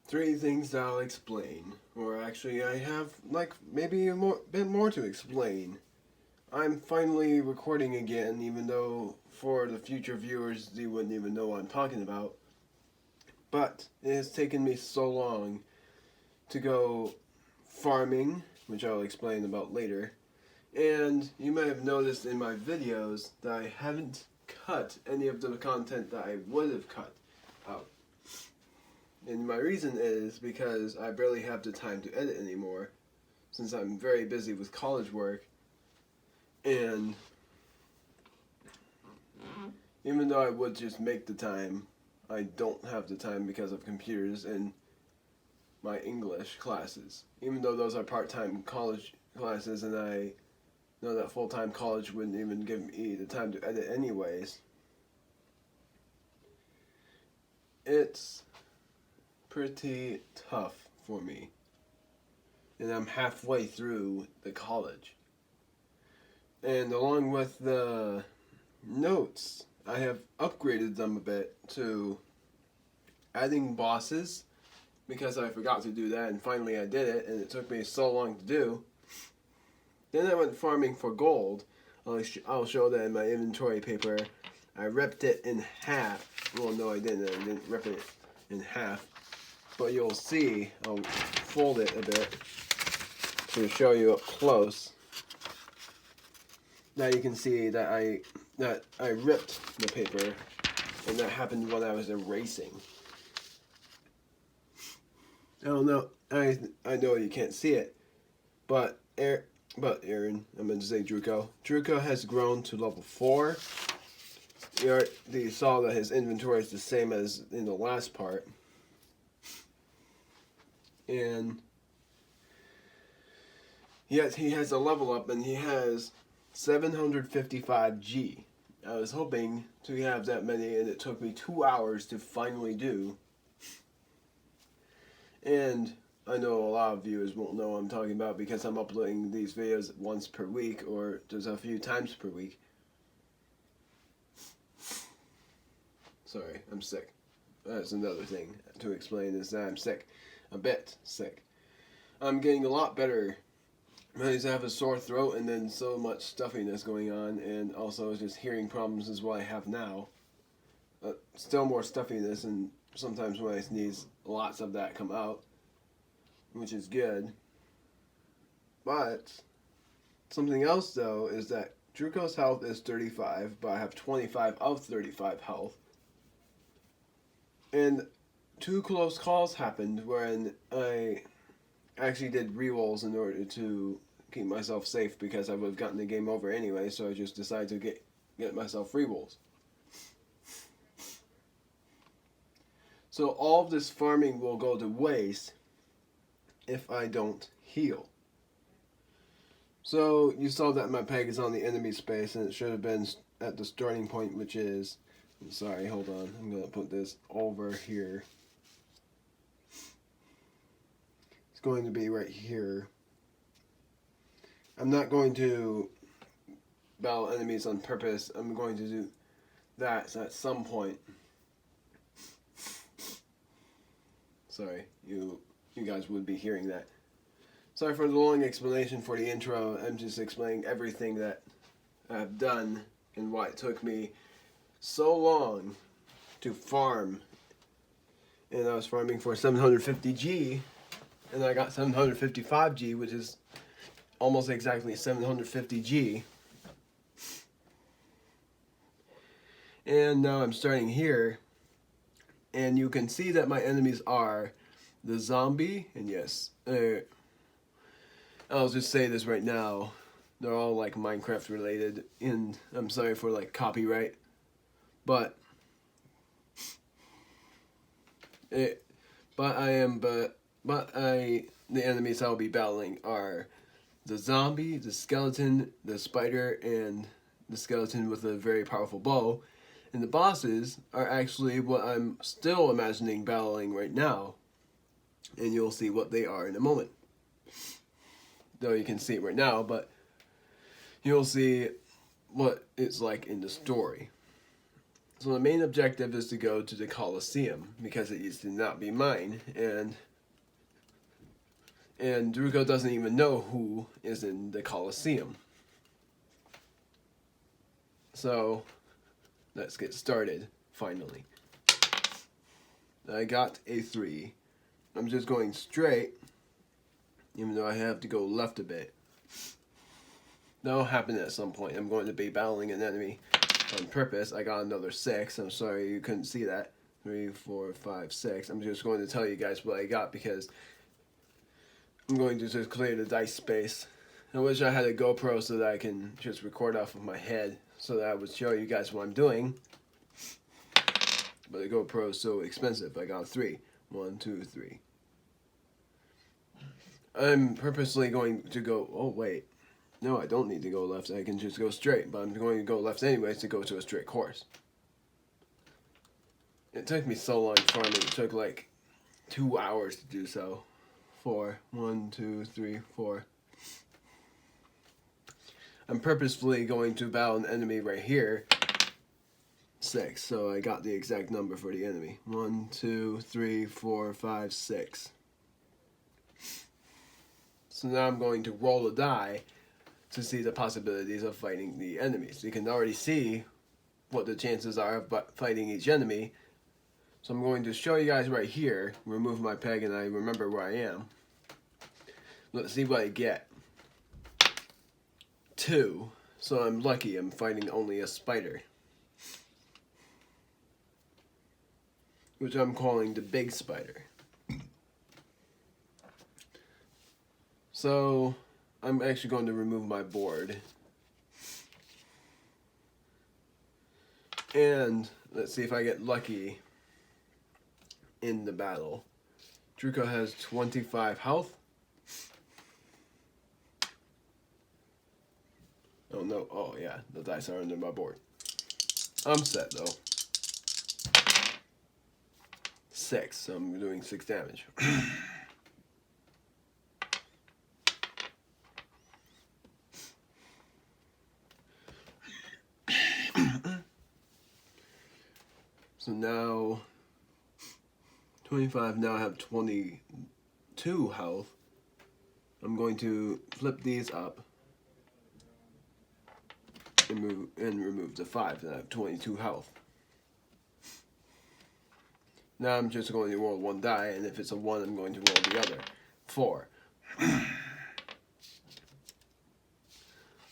Three things that I'll explain. Or actually, I have, like, maybe a bit more to explain. I'm finally recording again, even though for the future viewers, they wouldn't even know what I'm talking about. But it has taken me so long to go farming, which I'll explain about later. And you may have noticed in my videos that I haven't cut any of the content that I would have cut out. And my reason is because I barely have the time to edit anymore, since I'm very busy with college work. And even though I would just make the time, I don't have the time because of computers and my English classes. Even though those are part-time college classes, and I know that full-time college wouldn't even give me the time to edit anyways. It's pretty tough for me. And I'm halfway through the college. And along with the notes, I have upgraded them a bit to adding bosses, because I forgot to do that and finally I did it, and it took me so long to do. Then I went farming for gold. I'll show that in my inventory paper. I ripped it in half. Well, no, I didn't rip it in half. But you'll see, I'll fold it a bit to show you up close. Now you can see that I ripped the paper, and that happened when I was erasing. I don't know. I know you can't see it, but Aaron, I'm going to say Druko. Druko has grown to level 4. You saw that his inventory is the same as in the last part. And yet he has a level up, and he has 755G. I was hoping to have that many, and it took me 2 hours to finally do. And I know a lot of viewers won't know what I'm talking about because I'm uploading these videos once per week, or just a few times per week. Sorry, I'm sick. That's another thing to explain, is that I'm sick. A bit sick. I'm getting a lot better. I used to have a sore throat and then so much stuffiness going on, and also just hearing problems is what I have now. Still more stuffiness, and sometimes when I sneeze, lots of that come out, which is good. But something else though is that Druko's health is 35, but I have 25 of 35 health. And 2 close calls happened when I actually did rerolls in order to keep myself safe, because I would have gotten the game over anyway, so I just decided to get myself rerolls. So all of this farming will go to waste if I don't heal. So you saw that my peg is on the enemy space, and it should have been at the starting point, which is, sorry, hold on, I'm going to put this over here. It's going to be right here. I'm not going to battle enemies on purpose. I'm going to do that at some point. Sorry, you guys would be hearing that. Sorry for the long explanation for the intro. I'm just explaining everything that I've done and why it took me so long to farm. And I was farming for 750G, and I got 755G, which is almost exactly 750G. And now I'm starting here, and you can see that my enemies are the zombie, and yes, I'll just say this right now, they're all like Minecraft related, and I'm sorry for like copyright, but the enemies I'll be battling are the zombie, the skeleton, the spider, and the skeleton with a very powerful bow. And the bosses are actually what I'm still imagining battling right now. And you'll see what they are in a moment. Though you can see it right now, but you'll see what it's like in the story. So the main objective is to go to the Colosseum because it used to not be mine, and Druko doesn't even know who is in the Colosseum. So let's get started, finally. I got a 3. I'm just going straight, even though I have to go left a bit. That'll happen at some point. I'm going to be battling an enemy on purpose. I got another 6. I'm sorry you couldn't see that. 3, 4, 5, 6. I'm just going to tell you guys what I got because I'm going to just clear the dice space. I wish I had a GoPro so that I can just record off of my head so that I would show you guys what I'm doing. But the GoPro is so expensive. I got 3. 1, 2, 3. I'm purposely going to go... Oh, wait. No, I don't need to go left. I can just go straight. But I'm going to go left anyways to go to a straight course. It took me so long farming. It took like 2 hours to do so. 4. 1, 2, 3, 4. I'm purposefully going to battle an enemy right here. 6. So I got the exact number for the enemy. 1, 2, 3, 4, 5, 6. So now I'm going to roll a die to see the possibilities of fighting the enemies. You can already see what the chances are of fighting each enemy. So I'm going to show you guys right here. Remove my peg and I remember where I am. Let's see what I get. 2. So I'm lucky I'm fighting only a spider, which I'm calling the big spider. So I'm actually going to remove my board. And let's see if I get lucky in the battle. Druko has 25 health. Oh no, oh yeah, the dice are under my board. I'm set though. 6, so I'm doing 6 damage. So now 25, now I have 22 health. I'm going to flip these up and remove the 5, and I have 22 health. Now I'm just going to roll 1 die, and if it's a 1, I'm going to roll the other. 4.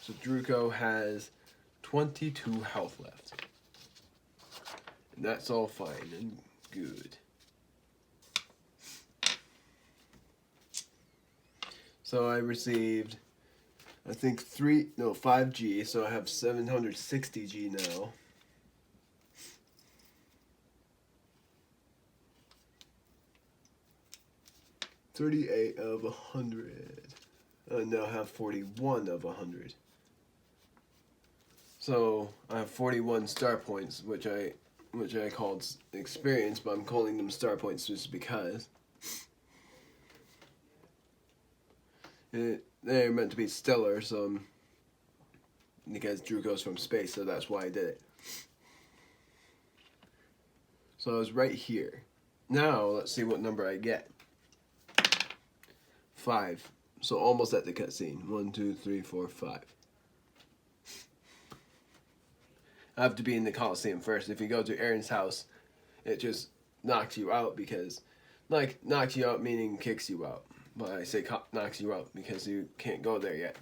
So Druko has 22 health left. And that's all fine and good. So I received, I think 5G, so I have 760G now. $38 of 100. I now have 41 of 100. So I have 41 star points, which I called experience, but I'm calling them star points just because they're meant to be stellar. So because Druko's from space, so that's why I did it. So I was right here. Now let's see what number I get. 5. So almost at the cutscene. 1, 2, 3, 4, 5. I have to be in the Colosseum first. If you go to Aaron's house, it just knocks you out because, like, knocks you out meaning kicks you out. But I say knocks you out because you can't go there yet.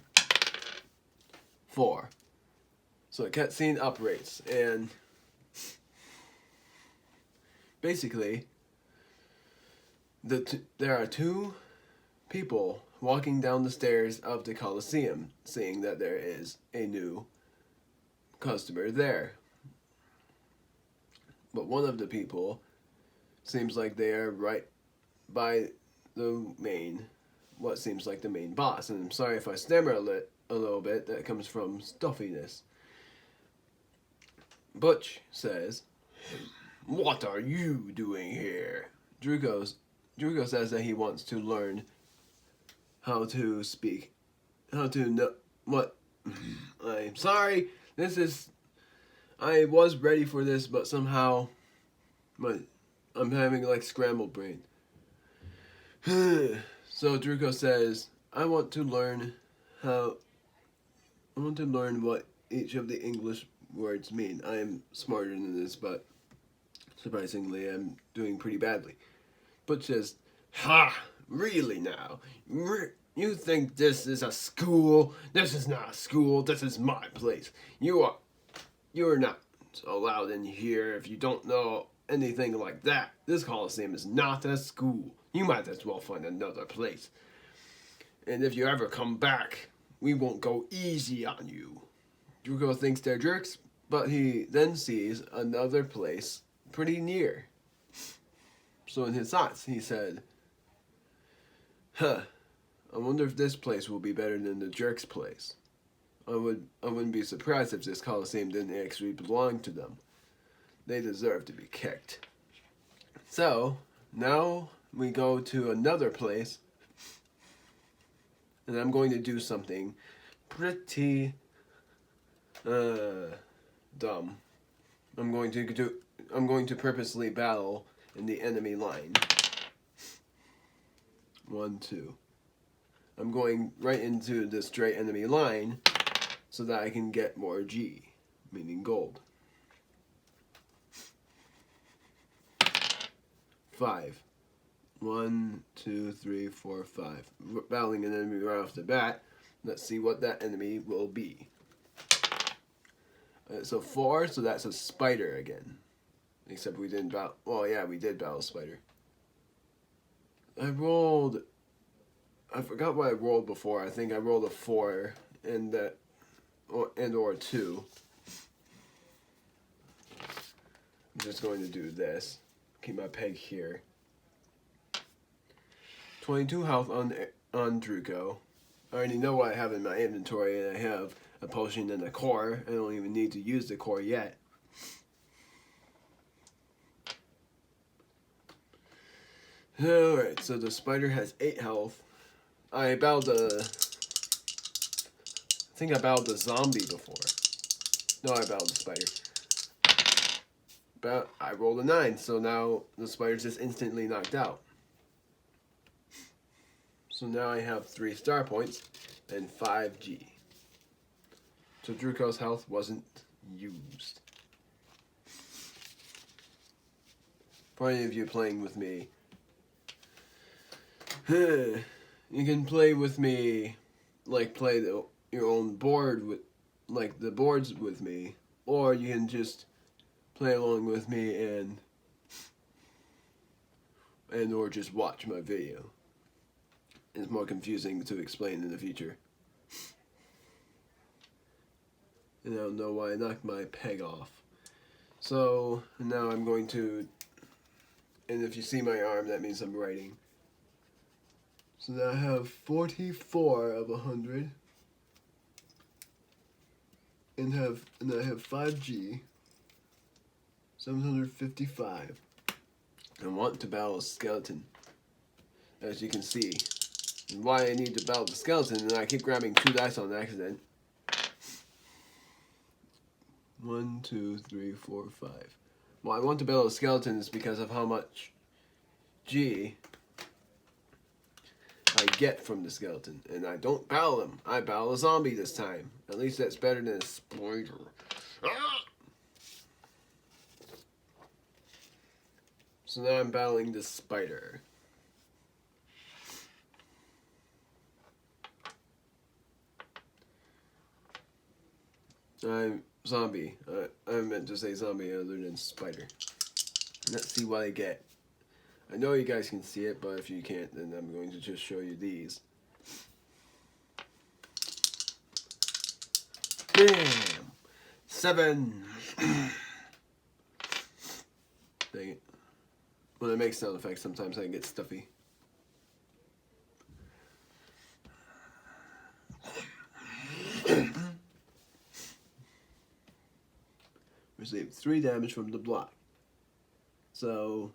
4. So the cutscene operates, and basically, there are 2 people walking down the stairs of the Colosseum, seeing that there is a new customer there. But one of the people seems like they are right by what seems like the main boss. And I'm sorry if I stammer a little bit, that comes from stuffiness. Butch says, "What are you doing here?" Druko says that he wants to learn how to speak, how to know what. I'm sorry. I was ready for this, but somehow I'm having like scrambled brain. So Druko says, I want to learn what each of the English words mean. I am smarter than this, but surprisingly, I'm doing pretty badly. Butch says, "Ha! Really now? You think this is a school? This is not a school. This is my place. You're not allowed in here if you don't know anything like that. This Coliseum is not a school. You might as well find another place. And if you ever come back, we won't go easy on you." Druko thinks they're jerks, but he then sees another place pretty near. So in his thoughts, he said, "Huh, I wonder if this place will be better than the jerk's place. I wouldn't be surprised if this Coliseum didn't actually belong to them. They deserve to be kicked." So now we go to another place, and I'm going to do something pretty dumb. I'm going to purposely battle in the enemy line. 1, 2. I'm going right into the straight enemy line so that I can get more G, meaning gold. 5. 1, 2, 3, 4, 5. Battling an enemy right off the bat. Let's see what that enemy will be. So 4, so that's a spider again. Except we didn't battle. Well, yeah, we did battle spider. I forgot what I rolled before. I think I rolled a 4 and or 2. I'm just going to do this. Keep my peg here. 22 health on Druko. I already know what I have in my inventory, and I have a potion and a core. I don't even need to use the core yet. Alright, so the spider has 8 health. I think I battled the zombie before. No, I battled the spider. But I rolled a 9, so now the spider's just instantly knocked out. So now I have 3 star points and 5 G. So Druko's health wasn't used. For any of you playing with me, you can play with me, like play your own board with, like the boards with me, or you can just play along with me and or just watch my video. It's more confusing to explain in the future. And I don't know why I knocked my peg off. So now I'm going to, and if you see my arm, that means I'm writing. So now I have 44 of 100. And I have 5G. 755. I want to battle a skeleton, as you can see. And why I need to battle the skeleton, and I keep grabbing 2 dice on accident. 1, 2, 3, 4, 5. Well, I want to battle a skeleton is because of how much G I get from the skeleton. And I don't battle him. I battle a zombie this time. At least that's better than a spider. Ah! So now I'm battling the spider. I'm zombie. I meant to say zombie other than spider. Let's see what I get. I know you guys can see it, but if you can't, then I'm going to just show you these. Bam! 7. Dang it. When I make sound effects, sometimes I get stuffy. Received 3 damage from the block. So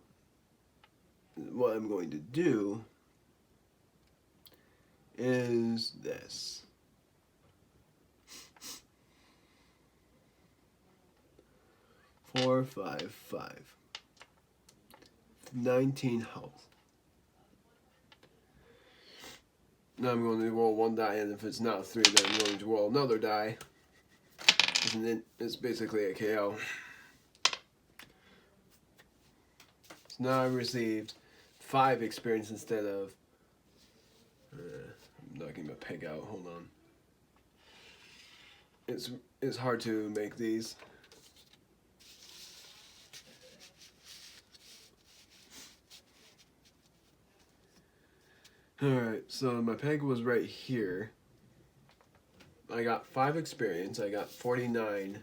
what I'm going to do is this. 4, 5, 5. 19 health. Now I'm going to roll one die, and if it's not 3, then I'm going to roll another die. And then it's basically a KO. So now I received 5 experience instead of... I'm knocking my peg out, hold on. It's hard to make these. Alright, so my peg was right here. I got 5 experience, I got 49.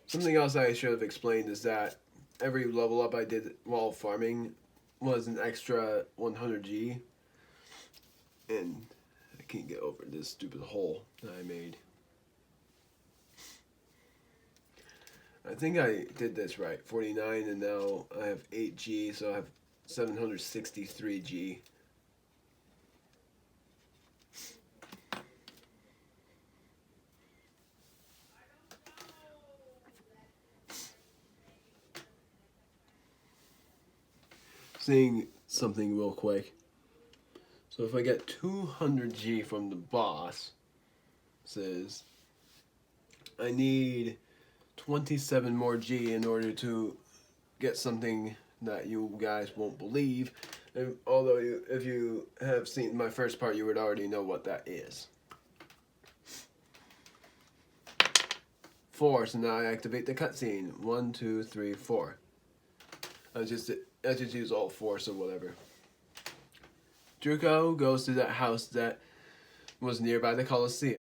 Something else I should have explained is that every level up I did while farming was an extra 100G. And I can't get over this stupid hole that I made. I think I did this right, 49, and now I have 8G, so I have 763G. Seeing something real quick. So if I get 200G from the boss, says I need 27 more G in order to get something that you guys won't believe. And although if you have seen my first part, you would already know what that is. 4, so now I activate the cutscene. 1, 2, 3, 4. I just use all 4, so whatever. Druko goes to that house that was nearby the Colosseum.